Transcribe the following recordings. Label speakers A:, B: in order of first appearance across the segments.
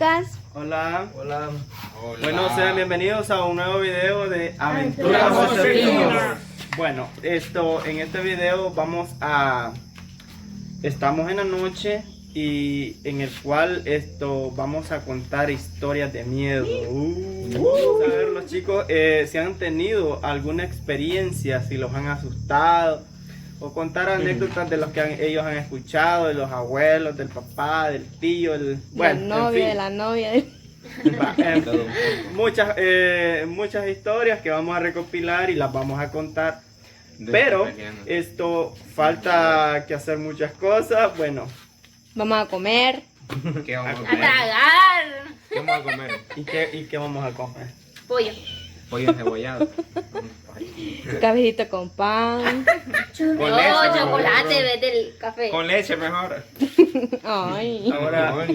A: Lucas.
B: Hola.
C: Hola.
B: Bueno, sean bienvenidos a un nuevo video de Aventuras Josefinos. Bueno, en este video estamos en la noche y en el cual vamos a contar historias de miedo. Vamos a ver los chicos si han tenido alguna experiencia, si los han asustado, o contar anécdotas de los que ellos han escuchado, de los abuelos, del papá, del tío,
A: Bueno, de la novia.
B: Muchas historias que vamos a recopilar y las vamos a contar. Pero falta que hacer muchas cosas. Bueno,
A: vamos a comer.
C: ¿Qué vamos a
D: A
C: comer?
D: tragar.
C: ¿Qué vamos a comer?
B: ¿y qué vamos a comer?
D: Pollo.
C: Pollo encebollado.
A: Cabecito con pan.
C: Con
D: No,
C: leche,
D: chocolate
C: mejor.
D: en vez del café.
C: Con leche mejor.
A: Ay.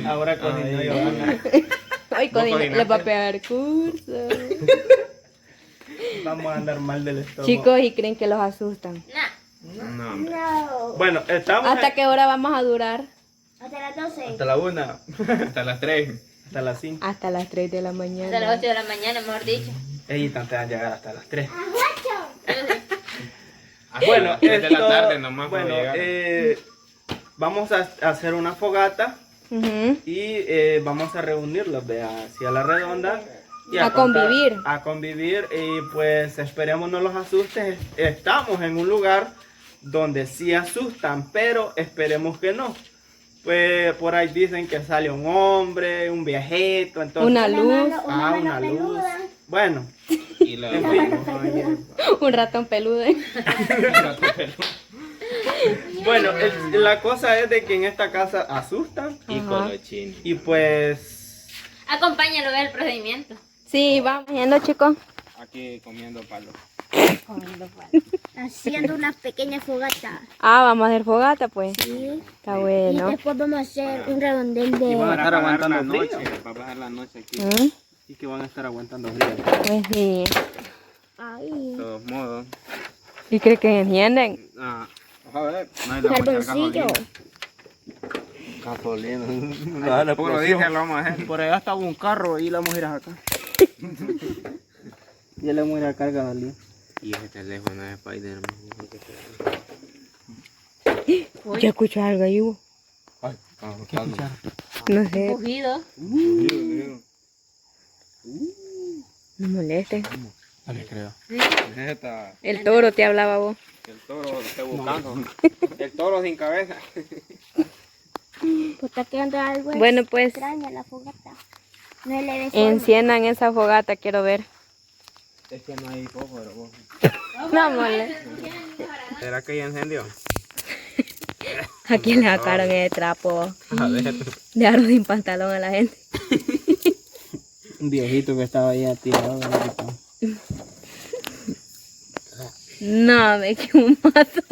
B: Ahora cocinó Giovanna.
A: Ay, Codina, les va a pegar curso.
B: Vamos a andar mal del estómago.
A: Chicos, ¿y creen que los asustan?
D: Nah.
C: No, hombre.
B: Bueno, estamos
A: ¿Hasta qué hora vamos a durar?
D: Hasta las 12.
B: hasta la 1,
C: Hasta las 3.
B: hasta las 5.
A: Hasta las 3 de la
D: Hasta las
A: mañana.
D: 8 de la mañana, mejor dicho.
B: Ellos te van a llegar hasta las 3.
C: Hasta
B: Bueno,
C: las 3 de la tarde nomás
B: bueno,
C: puedo llegar.
B: vamos a hacer una fogata
A: Ujú.
B: y vamos a reunirlos, hacia la redonda. Y
A: A convivir.
B: A convivir y pues esperemos no los asustes. Estamos en un lugar donde sí asustan, pero esperemos que no. Pues por ahí dicen que sale un hombre, un viejito, entonces...
A: Una luz,
B: una luz. Bueno,
C: Y la...
B: en fin.
A: un ratón peludo.
B: Bueno, la cosa es de que en esta casa asustan
C: Y
A: Ajá.
C: colochín.
B: y pues...
D: Acompáñalo en el procedimiento.
A: Sí, vamos yendo, chicos.
C: Aquí comiendo palo.
E: Haciendo una pequeña fogata.
A: Ah, vamos a hacer fogata, pues.
E: ¿Sí?
A: Está
E: Y
A: bueno.
E: después vamos a hacer un redondel
B: Y van a
E: de...
B: estar aguantando
C: la noche.
B: frío.
C: Para pasar la noche aquí.
A: ¿Mm?
B: Y que van a estar aguantando frío.
A: Pues sí.
E: Ay,
C: De todos modos.
A: ¿Y creen que encienden?
C: Ah, a ver. No hay la
E: carboncillo.
B: Gasolina.
C: Puro diésel lo vamos a hacer.
B: Por allá estaba un carro y la vamos a ir acá. Ya le vamos a ir a cargar gasolina.
C: Y ese teléfono es Spider-Man.
A: ¿Ya escucho algo ahí, Hugo?
B: ¿Qué escucharon?
A: No sé,
D: Cogido.
A: no molesten.
B: No les creo.
C: Neta.
A: El toro te hablaba vos.
C: El toro lo estoy buscando. El toro sin cabeza.
E: pues está quedando algo
A: Bueno, pues
E: extraña la fogata. No le des
A: enciendan esa fogata, quiero ver.
C: Es que no hay fósforo.
A: No molestes.
C: ¿Será que ya encendió?
A: Aquí le sacaron el trapo.
C: A ver.
A: Dejaron sin pantalón a la gente.
B: Un viejito que estaba ahí tirado.
A: No, me quedó un mato.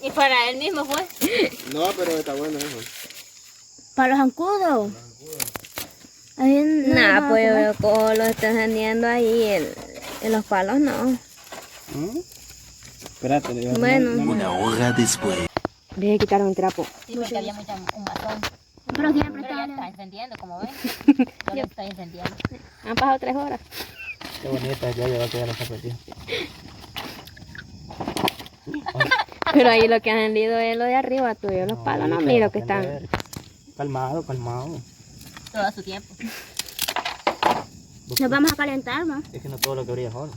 D: Y para él mismo fue.
C: No, pero está bueno eso.
E: para los zancudos. Ahí no
A: Nada,
E: van a
A: pues yo
E: comer.
A: veo cómo lo está encendiendo ahí. En los palos no.
B: Espérate,
A: Bueno.
F: Una hora después.
A: Deje de quitar un trapo.
D: Sí, porque había un matón.
E: Pero siempre
D: Pero ya
E: está
D: está encendiendo, como ven. Yo lo estoy encendiendo.
A: Han pasado 3 horas.
B: Qué bonita, ya lleva que ya la zapatilla.
A: Pero ahí lo que han hendido es lo de arriba tuyo. Los palos no miro que están.
B: Calmado, calmado.
D: Todo a su tiempo.
E: Nos vamos a calentar, ¿no?
B: Es que no todo lo que brilla es oro.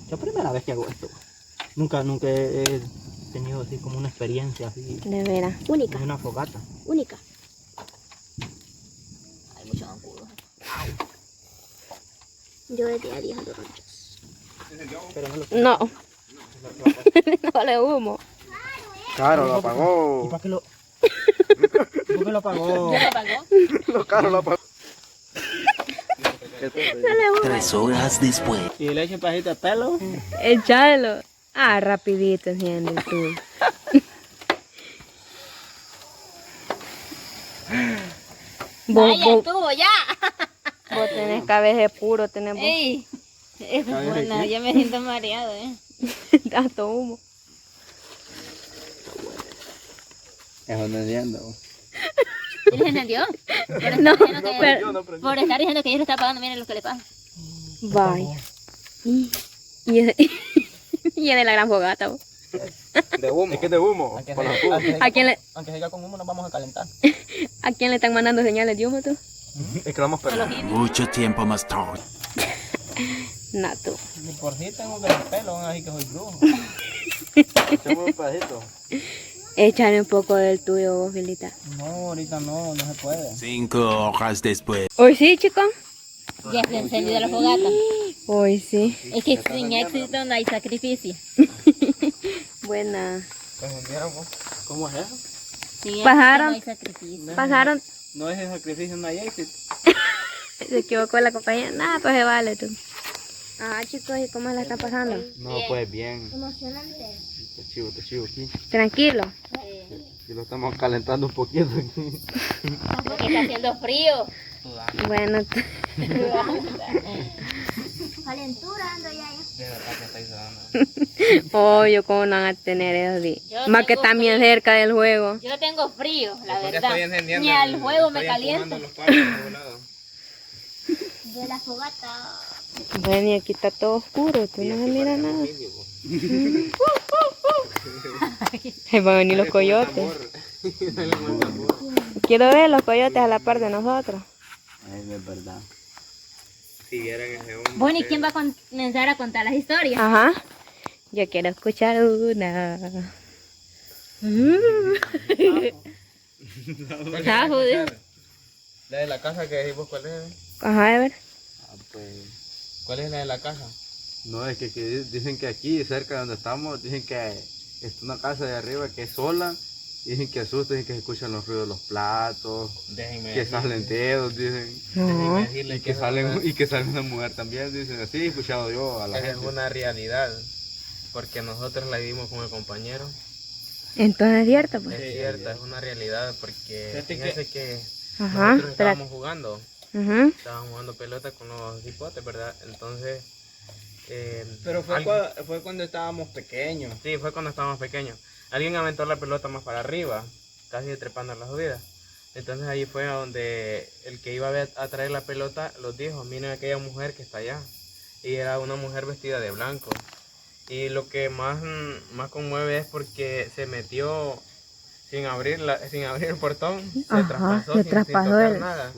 B: Es la primera vez que hago esto. Nunca he tenido así como una experiencia así.
A: De veras.
E: Única,
B: En una fogata.
E: única.
D: Hay muchos zancudos.
E: Yo de día a día ando ronchos.
B: Pero no lo
A: No. No le humo.
C: Claro, lo apagó.
B: ¿Y para qué lo? ¿Por qué lo apagó?
D: ¿Ya lo apagó?
C: Lo caro lo apagó.
F: 3 horas después.
B: ¿Y le echen pajita de pelo?
A: Échalo. Ah, rapidito enciende el tuyo. Vos,
D: ¡Ay, ya
A: vos,
D: estuvo, ya!
A: vos tenés cabeza de puro, tenés vos.
D: ¡Ey! Es buena, ya me siento mareado,
A: Tanto humo.
B: Eso no entiendo.
D: ¿Y les entendió?
A: No,
D: Por estar diciendo que ella le está pagando, miren lo que le paga.
A: Vaya. Y es, y es de la gran fogata, vos.
C: De humo. Es que es de humo. Por los cubos.
A: ¿A quién le,
G: Aunque siga con humo, nos vamos a calentar.
A: ¿A quién le están mandando señales de humo tú?
C: Es que vamos a perder.
F: Mucho tiempo más tarde.
A: No, tú.
G: Y por si tengo que el pelo, van a decir que soy brujo.
C: Echamos un pedacito.
A: Échale un poco del tuyo, vos, Filita.
G: No, ahorita no se puede.
F: 5 horas después.
A: Hoy sí, chico.
D: Ya está encendida la fogata.
A: Hoy sí.
D: Es que sin éxito no hay sacrificio.
A: Buena.
C: ¿Cómo es eso?
D: Sin éxito
A: Pasaron.
D: no hay sacrificio.
A: Pasaron.
C: No es el sacrificio, no hay éxito.
A: Se equivocó la compañía. Nada, pues se vale tú. Ah, chicos, ¿y cómo la están pasando?
C: No, pues bien.
E: Emocionante.
C: Te chivo aquí.
A: Tranquilo.
C: Y lo estamos calentando un poquito aquí.
D: Porque está haciendo frío.
A: Bueno,
E: Calentura ando ya.
G: De verdad que estáis sudando.
A: obvio, ¿cómo no van a tener eso? Sí.
D: Yo
A: Más que
D: tengo
A: también
D: frío.
A: cerca del juego.
D: Yo tengo frío, la
C: Porque
D: verdad.
C: estoy encendiendo
D: Ni al
C: el-
D: juego me
C: estoy
D: calienta.
C: empujando los palos por algún lado.
E: De la fogata.
A: Bueno, y aquí está todo oscuro, tú no se mira nada. Ahí van a venir los coyotes. Quiero ver los coyotes a la par de nosotros.
C: Es verdad. Si vieran ese hombre.
D: Bueno, ¿y quién va a comenzar a contar las historias?
A: Ajá. Yo quiero escuchar una.
D: Ah, joder.
C: La de la casa que decimos, ¿cuál es?
A: Ajá, a ver.
C: ¿Cuál es la de la casa? No, es que dicen que aquí, cerca de donde estamos, dicen que es una casa de arriba que es sola. Dicen que asusta, dicen que se escuchan los ruidos de los platos,
G: Déjenme
C: que salen dedos, dicen.
A: No.
C: Y que sale una mujer también, dicen así, he escuchado yo a la gente.
H: Es una realidad, porque nosotros la vivimos con el compañero.
A: Entonces es cierto, pues.
H: Es cierta, es una realidad, porque fíjense que
A: Ajá.
H: nosotros
A: Espera.
H: estábamos jugando pelota con los hipotes, ¿verdad? Entonces,
C: Pero
H: algo-
C: fue cuando estábamos pequeños.
H: sí, fue cuando estábamos pequeños. Alguien aventó la pelota más para arriba, casi trepando la subida. Entonces ahí fue a donde el que iba a traer la pelota los dijo, miren aquella mujer que está allá. Y era una mujer vestida de blanco. Y lo que más conmueve es porque se metió sin abrir el portón,
A: Ajá, se
H: sin
A: traspasó
H: tocar
A: el-
H: nada.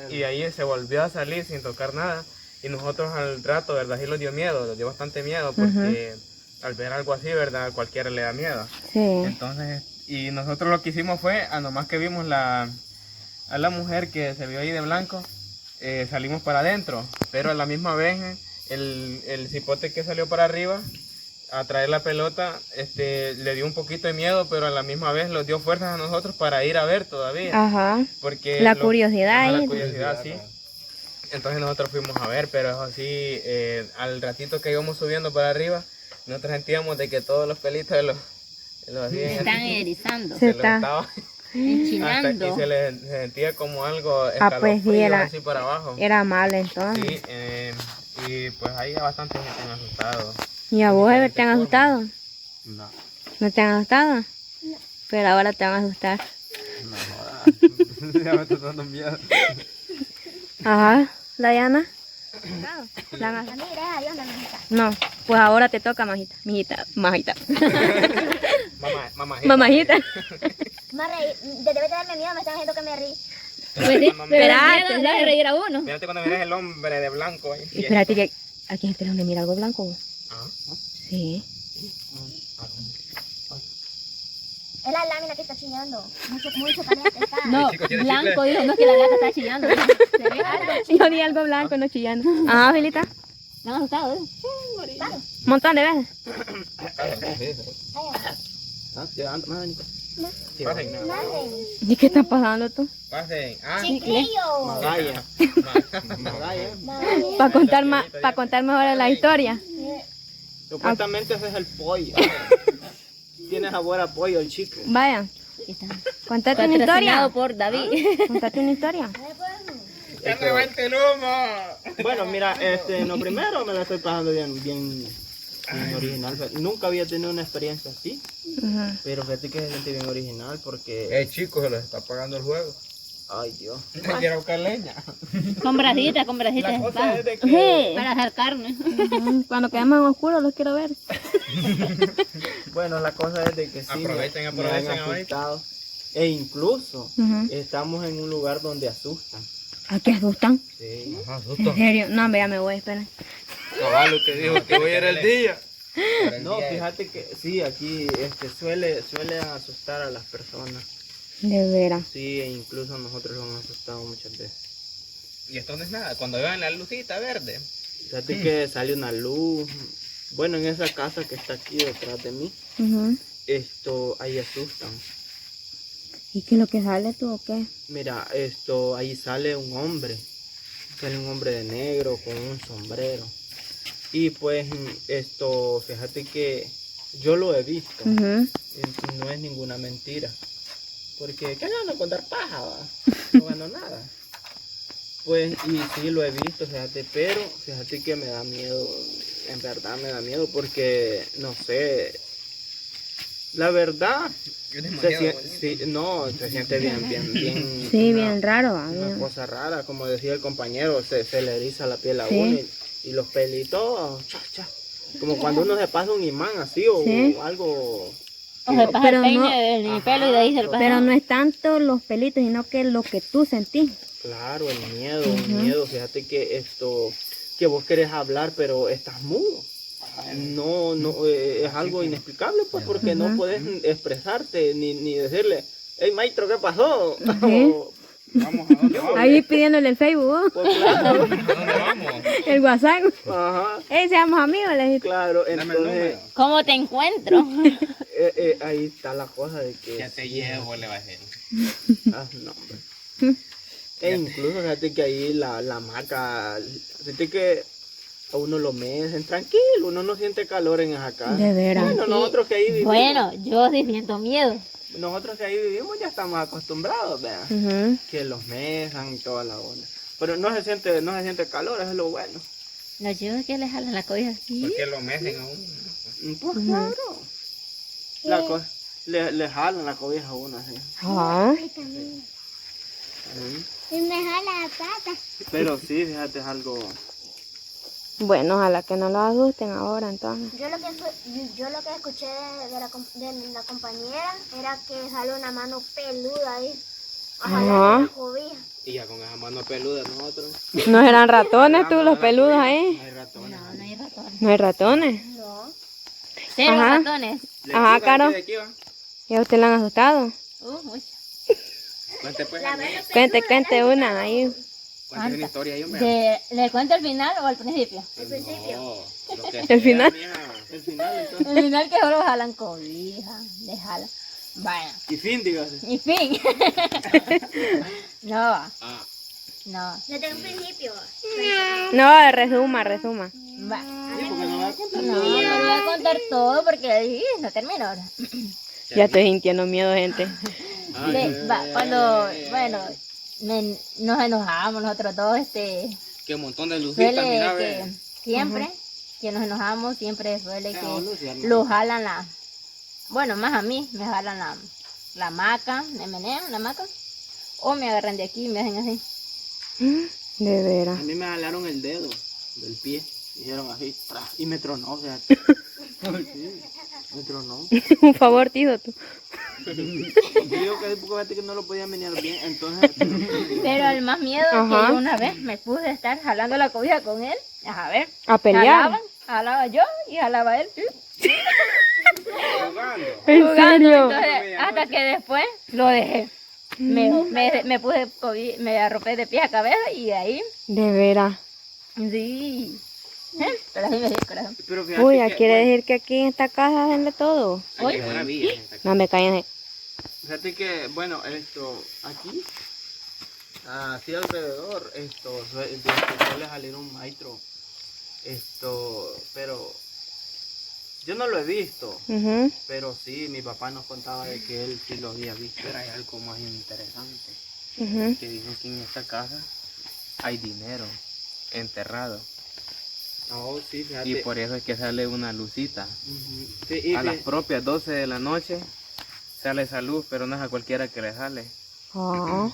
H: Y ahí se volvió a salir sin tocar nada. Y nosotros al rato, ¿verdad? Sí nos dio miedo, nos dio bastante miedo porque al ver algo así, ¿verdad? A cualquiera le da miedo.
A: Sí.
H: Entonces, y nosotros lo que hicimos fue, a nomás que vimos a la mujer que se vio ahí de blanco, salimos para adentro, pero a la misma vez el cipote que salió para arriba a traer la pelota, le dio un poquito de miedo, pero a la misma vez nos dio fuerzas a nosotros para ir a ver todavía.
A: Ajá.
H: Porque
A: La curiosidad
H: ajá,
A: ahí.
H: la curiosidad, sí. Entonces nosotros fuimos a ver, pero eso sí, al ratito que íbamos subiendo para arriba, nosotros sentíamos de que todos los pelitos de los
D: Se están erizando,
A: Se
H: los
A: está-
H: estaba
D: enchinando.
H: y se sentía como algo
A: pues, sí,
H: escalofrío
A: era-
H: así para abajo.
A: Era malo entonces.
H: Sí, y pues ahí a bastante gente me ha asustado.
A: ¿Y a vos, Ever, te han asustado?
C: No,
A: ¿No te han asustado? Pero ahora te van a asustar.
C: no jodas. Ya me está dando miedo.
A: Ajá. ¿Diana? ¿La han asustado?
E: Mira, Dios me mijita.
A: No, pues ahora te toca, majita. Majita.
H: Mamá,
A: Mamajita.
E: Me reí. Debe de darme miedo, me están diciendo que me reí.
D: Pues sí, pero
A: Espérate,
D: miedo de reír a uno.
H: Mírate cuando miras el hombre de blanco ahí.
A: Espérate, que aquí en este lado me mira algo blanco. Vos.
H: Ajá.
A: Sí.
E: Es la lámina que está chillando. Mucho caliente está.
D: No,
H: chico, ¿tiene
D: blanco dijo, no es que la gata está chillando. Se ve algo.
A: Yo di algo blanco, no chillando. Ajá, Filita.
D: ¿Le han asustado?
A: Un montón de veces.
H: Pasen,
A: ¿Y qué está pasando tú?
H: pasen.
E: Chiquillo.
C: Magalla.
A: Para contar mejor la historia.
C: Supuestamente ese es el pollo. Tiene sabor a pollo el chico.
A: Vaya, contate una historia.
D: Patrocinado por David.
A: Contate una historia.
H: ¡Ya levante el humo!
C: Bueno, mira, lo primero me la estoy pasando bien
B: bien original. Nunca había tenido una experiencia así,
A: Ujú.
B: pero fíjate que se siente bien original porque...
C: Chicos, se les está pagando el juego.
B: Ay, Dios.
G: Me quiero buscar leña.
D: Con brasitas,
B: La cosa es de que...
A: Sí.
D: para hacer carne.
A: Ujú. Cuando quedamos en oscuro los quiero ver.
B: Bueno, la cosa es de que sí
H: Aprovechen
B: me han
H: ahorita.
B: asustado. E incluso
A: Ujú.
B: estamos en un lugar donde asustan.
A: ¿A qué asustan?
B: Sí.
C: Ajá,
A: ¿En
C: susto.
A: serio? No, hombre, ya me voy, espera.
C: Cabal, lo que dijo que hoy era el día.
B: No, fíjate que sí, aquí suele asustar a las personas.
A: De veras.
B: Sí, e incluso a nosotros nos han asustado muchas veces.
H: Y esto no es nada. Cuando vean la lucita verde.
B: Fíjate que sale una luz. Bueno, en esa casa que está aquí detrás de mí,
A: Ujú.
B: ahí asustan.
A: ¿Y qué es lo que sale tú o qué?
B: Mira, ahí sale un hombre de negro con un sombrero. Y pues fíjate que yo lo he visto,
A: Ujú.
B: y no es ninguna mentira. Porque, ¿qué gano con dar paja? Va? No gano nada. Pues, y sí lo he visto, fíjate, pero fíjate que me da miedo, en verdad me da miedo porque, no sé, la verdad,
H: Es demasiado bonito.
B: se siente bien.
A: Sí,
B: una-
A: bien raro.
B: Una
A: bien.
B: cosa rara, como decía el compañero, se le eriza la piel a
A: Sí.
B: uno y los pelitos, como cuando uno se pasa un imán así o
A: Sí.
B: algo.
D: O se pasa
A: Pero
D: el peine
A: no-
D: de mi pelo y de ahí se lo pasa.
A: Pero no es tanto los pelitos, sino que lo que tú sentís.
B: Claro, el miedo, fíjate que que vos querés hablar, pero estás mudo. No, es algo inexplicable, pues, porque no puedes expresarte ni decirle, hey, maestro, ¿qué pasó? O,
C: Vamos a dónde vamos.
A: Ahí pidiéndole el Facebook, ¿oh?
B: pues, claro,
H: ¿A dónde vamos?
A: El WhatsApp.
B: ajá,
A: Seamos amigos, le dije.
B: claro,
C: Dame el
B: entonces,
C: número.
D: ¿Cómo te encuentro?
B: ahí está la cosa de que...
H: Ya te llevo, le va a decir.
B: No, hombre. E incluso, fíjate que ahí la hamaca, fíjate que a uno lo mecen tranquilo, uno no siente calor en esa casa.
A: De veras.
B: Bueno, nosotros que ahí vivimos,
D: Bueno, yo sí siento miedo.
B: nosotros que ahí vivimos ya estamos acostumbrados, ¿verdad?
A: Ujú.
B: Que los mesan y toda la onda. Pero no se siente calor, eso es lo bueno.
D: Los chivos que le jalan la cobija así.
H: ¿Por qué lo mecen a uno?
B: Pues claro. Le jalan la cobija a uno así.
A: Ah.
B: Ujú.
E: Y me jala la pata.
B: Pero sí, fíjate, es algo...
A: Bueno, ojalá que no lo asusten ahora entonces.
E: Yo lo que escuché de la compañera era que sale una mano peluda ahí. Ojalá
A: Ajá.
E: la cobija.
B: Y ya con esa mano peluda nosotros.
A: ¿No eran ratones tú, los peludos ahí?
B: No hay ratones.
D: No, no hay ratones.
A: ¿No hay ratones?
E: No.
D: Cero
A: Ajá.
D: ratones.
A: Ajá, Caro.
B: ¿De aquí va?
A: ¿Y a usted le han asustado?
D: Mucho.
H: Cuente pues,
E: La mano
A: Cuente una ahí.
H: cuente una historia ahí, hombre.
D: ¿Le cuento el final o al principio?
E: al principio.
H: No, lo que
A: El final.
H: sea, mija.
B: El final entonces.
D: El final que solo jalan cobija, le jalan. Bueno,
B: Y fin, dígase.
D: y fin. No,
H: Ah,
D: no.
E: Desde un principio.
A: No, resuma.
D: Va.
B: Sí, porque no va a contar.
D: No, no voy a contar todo porque no termino ahora.
A: Ya estoy sintiendo miedo, gente.
D: Cuando, bueno, nos enojamos nosotros dos,
H: qué montón de lucitas,
D: suele
H: mira,
D: que
H: ve.
D: siempre que nos enojamos, siempre suele
B: Ah,
D: que
B: Luciana.
D: lo jalan bueno, más a mí, me jalan la hamaca, me menean la hamaca, o me agarran de aquí y me hacen así.
A: De
B: A
A: veras.
B: mí me jalaron el dedo del pie. Dijeron así. Y me tronó, o sea. Sí, me tronó.
A: Un favor, tío, tú.
B: Yo digo que fíjate que no lo podía menear bien. Entonces.
D: Pero el más miedo es que
A: Ajá.
D: yo una vez me puse a estar jalando la cobija con él, a ver,
A: A pelear.
D: jalaba yo y jalaba él.
H: Jugando.
A: ¿En
D: Jugando,
A: serio?
D: entonces, hasta que después lo dejé. Me puse me arropé de pie a cabeza y ahí,
A: De veras.
D: sí. Pero así me dio el corazón.
B: Pero fíjate
A: Uy,
B: que,
A: quiere
B: bueno,
A: decir que aquí en esta casa hacen de todo.
H: Hay que maravilla.
A: No me caen.
B: fíjate que, bueno, aquí, así alrededor, suele salir un maestro, pero yo no lo he visto,
A: Ujú.
B: pero sí, mi papá nos contaba de que él sí lo había visto. Pero hay algo más interesante,
A: Ujú.
H: que dicen que en esta casa hay dinero enterrado.
B: Oh, sí, fíjate.
H: Y por eso es que sale una lucita.
B: Ujú. Sí, y
H: A las propias 12 de la noche sale esa luz, pero no es a cualquiera que le sale.
A: Ah.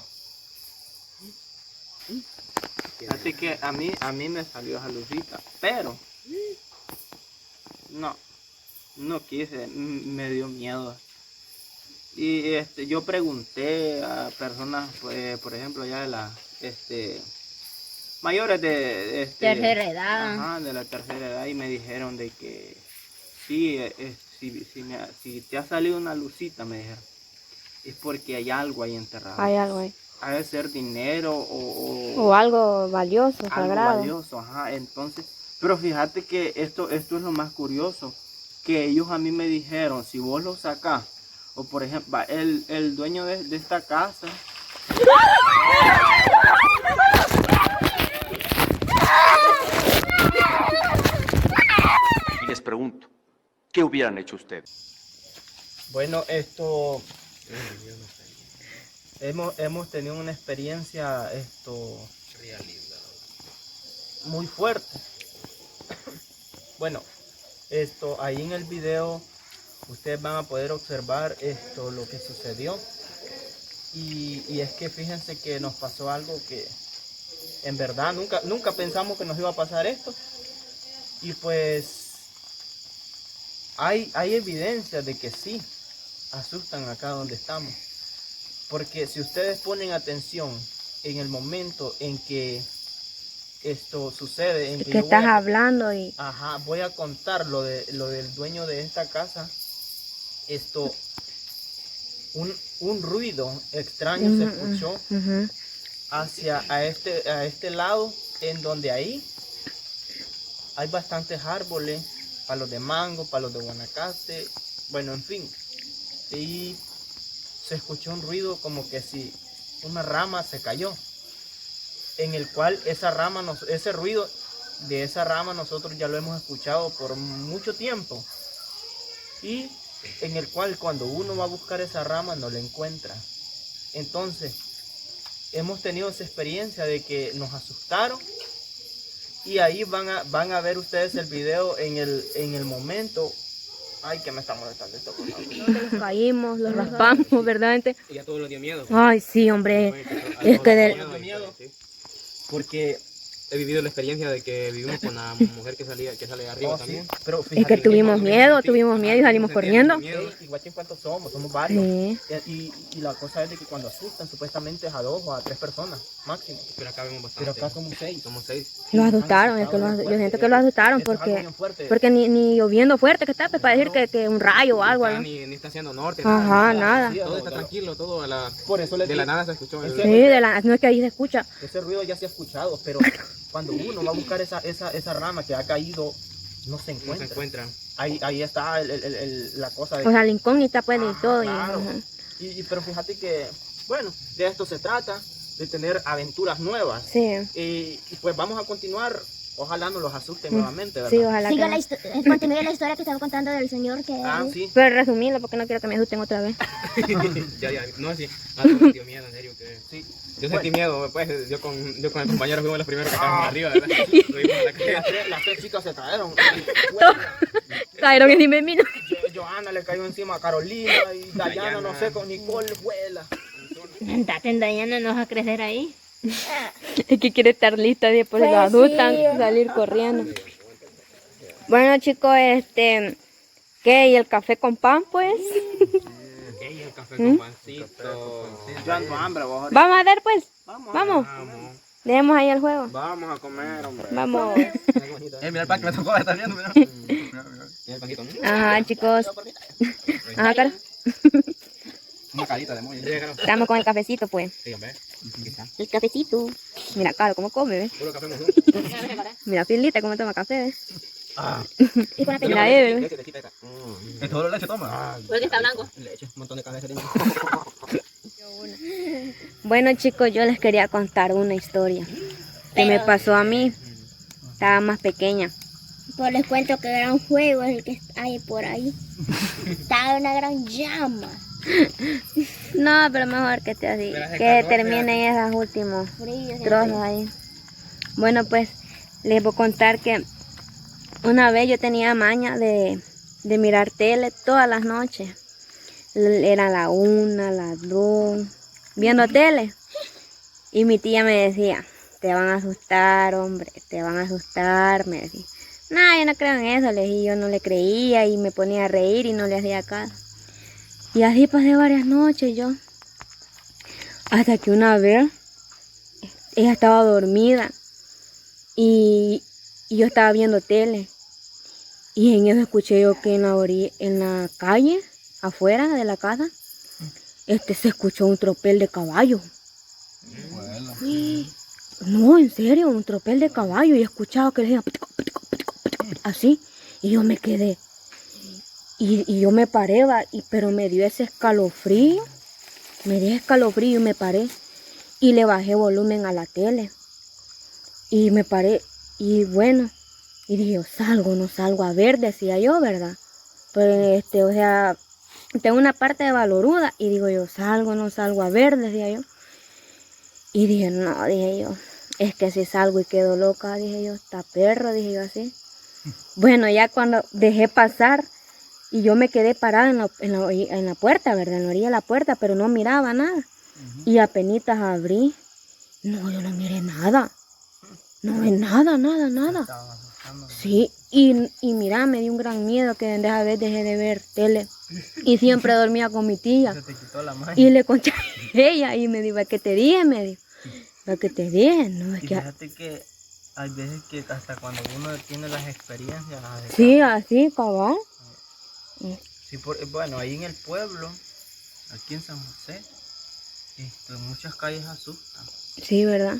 B: fíjate que a mí me salió esa lucita, pero no quise, me dio miedo. Y yo pregunté a personas, pues, por ejemplo, ya de la mayores de
D: Tercera edad.
B: ajá, de la tercera edad, y me dijeron de que sí, si te ha salido una lucita, me dijeron, es porque hay algo ahí enterrado.
A: Hay algo ahí.
B: Ha de ser dinero
A: O algo valioso,
B: algo
A: sagrado.
B: valioso, ajá. Entonces, pero fíjate que esto es lo más curioso, que ellos a mí me dijeron, si vos lo sacás, o por ejemplo, el dueño de esta casa,
F: Y les pregunto, ¿qué hubieran hecho ustedes?
B: bueno, hemos tenido una experiencia muy fuerte. Bueno, ahí en el video ustedes van a poder observar lo que sucedió, y es que fíjense que nos pasó algo que en verdad nunca pensamos que nos iba a pasar esto, y pues hay evidencia de que sí asustan acá donde estamos, porque si ustedes ponen atención en el momento en que esto sucede, en que
A: Que
B: yo
A: estás hablando y...
B: ajá, voy a contar lo del dueño de esta casa, un ruido extraño se escuchó
A: Ujú.
B: a este lado, en donde ahí hay bastantes árboles, palos de mango, palos de guanacaste, bueno, en fin, y se escuchó un ruido como que si una rama se cayó, en el cual ese ruido de esa rama nosotros ya lo hemos escuchado por mucho tiempo, y en el cual cuando uno va a buscar esa rama no la encuentra. Entonces hemos tenido esa experiencia de que nos asustaron, y ahí van a ver ustedes el video en el momento. Ay, que me está molestando esto, por favor.
A: Nos caímos, los raspamos, ¿verdad?
H: Y ya todos los días miedo.
A: Ay, sí, hombre. Es que de...
B: Miedo.
H: Sí.
B: Porque
H: He vivido la experiencia de que vivimos con la mujer que sale de arriba
B: oh, sí,
H: también.
B: pero
A: Es que
B: fíjate,
A: tuvimos miedo y salimos corriendo.
B: igual que en cuanto somos varios.
A: Sí.
B: Y la cosa es de que cuando asustan supuestamente es a 2 o a 3 personas máximo.
H: Pero acá vemos bastante.
B: Pero acá somos 6.
H: Somos 6.
A: Los asustaron, es que yo siento que los asustaron porque ni lloviendo fuerte que está, pues para decir que un rayo o algo. ¿No?
H: Ni está haciendo norte.
A: Ajá, nada.
H: Todo está tranquilo, todo a la,
B: Por eso les
H: de la
B: digo,
H: nada se escuchó.
A: Sí, no es que ahí se escucha.
B: ese ruido ya se ha escuchado, pero cuando uno va a buscar esa rama que ha caído, no se
H: No
B: encuentra.
H: se encuentra.
B: Ahí está la cosa de
A: O sea, la incógnita pues y
B: ajá,
A: todo.
B: claro.
A: Ajá.
B: Pero fíjate que, bueno, de esto se trata, de tener aventuras nuevas.
A: Sí.
B: Y pues vamos a continuar. Ojalá no los asusten nuevamente, ¿verdad?
A: Sí, ojalá
E: Sigue
A: que...
E: continúe la historia que estaba contando del señor que...
B: Sí.
A: Pero resumirlo porque no quiero que me asusten otra vez.
H: ya. No, sí. Me dio miedo, en serio. Que...
B: Sí.
H: Yo sentí miedo, pues. Yo con el compañero fuimos los primeros que estábamos arriba, ¿verdad? Subimos a la calle.
B: Las tres chicas se trajeron.
A: Cayeron en mi mino.
B: Johanna le cayó encima a Carolina, y Dayana, no sé, con Nicole vuela.
D: Dayana nos va a crecer ahí.
A: Es que quiere estar lista después de los adultos salir corriendo. Bueno, chicos, ¿qué? ¿Y el café con pan, pues?
H: Y el café con pancito.
B: Yo ando hambre, vos.
A: Vamos a dar, pues.
B: Vamos.
A: Vamos. Dejemos ahí el juego.
H: Vamos a comer, hombre.
A: Vamos.
G: Mira el pan que me tocó, está viendo, mira.
H: Y el pancito, ¿no?
A: Ajá, chicos. Ajá, Caro.
G: Una carita de mollo.
A: Estamos con el cafecito, pues.
H: Sí, hombre.
A: El cafecito. Mira, Caro, cómo come, ¿ves?
H: Puro café mojón.
A: Mira, Pilita, cómo toma café, ¿ves?
E: Y con la
A: Mira, Ever.
H: Leche, lechita esa.
G: ¿Es todo leche toma?
D: Porque está blanco.
H: Leche, un montón de cabeza dentro.
A: Bueno, chicos, yo les quería contar una historia que me pasó a mí. Estaba más pequeña.
E: Pues les cuento que gran fuego es el que hay por ahí. Estaba una gran llama.
A: No, pero mejor que esté así.
H: Pero hace
A: Que
H: calor,
A: terminen esos últimos
E: Frío.
A: trozos ahí. Bueno, pues les voy a contar que Una vez yo tenía maña de mirar tele todas las noches. Era la 1, las 2, viendo tele. Y mi tía me decía, te van a asustar, hombre, te van a asustar, me decía. No, yo no creo en eso, le dije, yo no le creía y me ponía a reír y no le hacía caso. Y así pasé varias noches yo. Hasta que una vez, ella estaba dormida y yo estaba viendo tele. Y en eso escuché yo que en la calle, afuera de la casa, se escuchó un tropel de caballo. No, en serio, un tropel de caballo. Y escuchaba que le decían así. Y yo me quedé. Y yo me paré, pero me dio ese escalofrío. Me dio escalofrío y me paré. Y le bajé volumen a la tele. Y me paré. Y bueno, y dije, yo salgo, no salgo a ver, decía yo, ¿verdad? Pues, o sea, tengo una parte de valoruda. Y digo, yo salgo, no salgo a ver, decía yo. Y dije, no, dije yo, es que si salgo y quedo loca, dije yo, está perro, dije yo así. Bueno, ya cuando dejé pasar y yo me quedé parada en la puerta, ¿verdad? En la orilla de la puerta, pero no miraba nada. Y apenitas abrí, no, yo no miré nada. No vi nada, nada, nada. Sí, y mira, me dio un gran miedo que dejé de ver tele. Y siempre dormía con mi tía.
H: Se te quitó la maña.
A: Y le conté a ella y me dijo, ¿para qué te dije? Me dijo, ¿para qué te dije? No, es
H: Y
A: que...
H: fíjate que hay veces que hasta cuando uno tiene las experiencias las deja.
A: Sí, así, cabal.
H: Sí, bueno, ahí en el pueblo, aquí en San José, muchas calles asustan.
A: Sí, ¿verdad?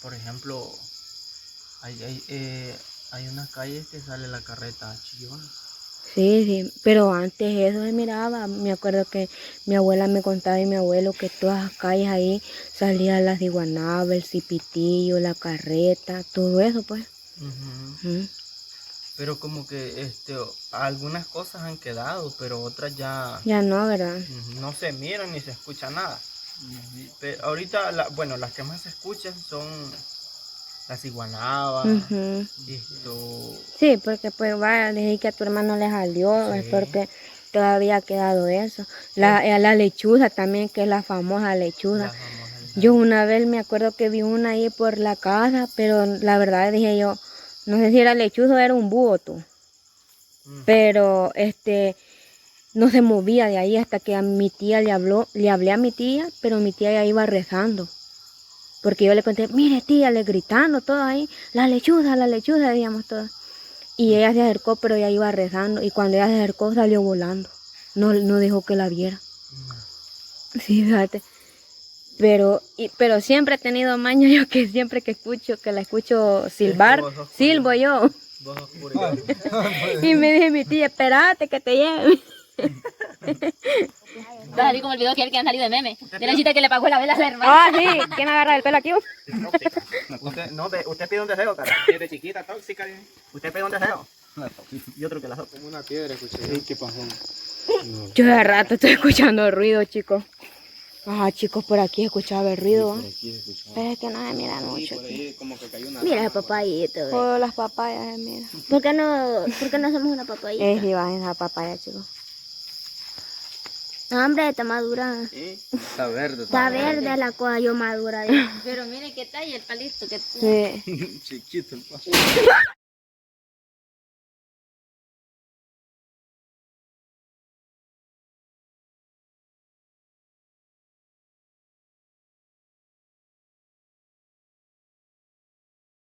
H: Por ejemplo, hay unas calles que sale la carreta a Chillón.
A: Sí, sí, pero antes eso se miraba. Me acuerdo que mi abuela me contaba y mi abuelo que todas las calles ahí salían las de Guanaba, el Cipitillo, la carreta, todo eso pues.
H: Pero como que algunas cosas han quedado, pero otras ya
A: Ya no, ¿verdad?
H: no se miran ni se escucha nada. Pero ahorita, las que más se escuchan son las iguanabas.
A: Sí, porque pues vaya, dije que a tu hermano le salió, es porque todavía ha quedado eso. La lechuza también, que es la famosa lechuza. Yo una vez me acuerdo que vi una ahí por la casa, pero la verdad dije yo, no sé si era lechuza o era un búho tú. Pero no se movía de ahí hasta que a mi tía le hablé a mi tía, pero mi tía ya iba rezando. Porque yo le conté, mire tía, le gritando todo ahí, la lechuza, decíamos todos. Y ella se acercó, pero ella iba rezando. Y cuando ella se acercó, salió volando. No dejó que la viera. Sí, fíjate. Pero siempre he tenido maña yo que siempre que la escucho silbar, silbo yo. Y me dice mi tía, espérate que te lleve.
D: Va a salir como el video que han salido de meme. De la chita que le pagó la vela a la hermana.
A: Ah, sí, ¿quién agarra el pelo aquí?
B: Usted pide un deseo, cara. Desde chiquita, tóxica. Usted pide un deseo. Y otro que la como una piedra, escuché. ¿Qué pasó?
A: Yo de rato estoy escuchando ruido, chicos. Ajá, chicos, por aquí escuchaba el ruido. Pero es que no se mira mucho.
E: Mira el papayito.
A: Todas las papayas, mira.
E: ¿Por qué no hacemos una papayita?
A: Sí, va esa papaya, chicos.
E: No, hombre, está madura.
C: Está verde.
E: Está verde la cosa, yo madura.
D: Pero miren qué talla el palito que
A: Sí.
C: Chiquito el paso.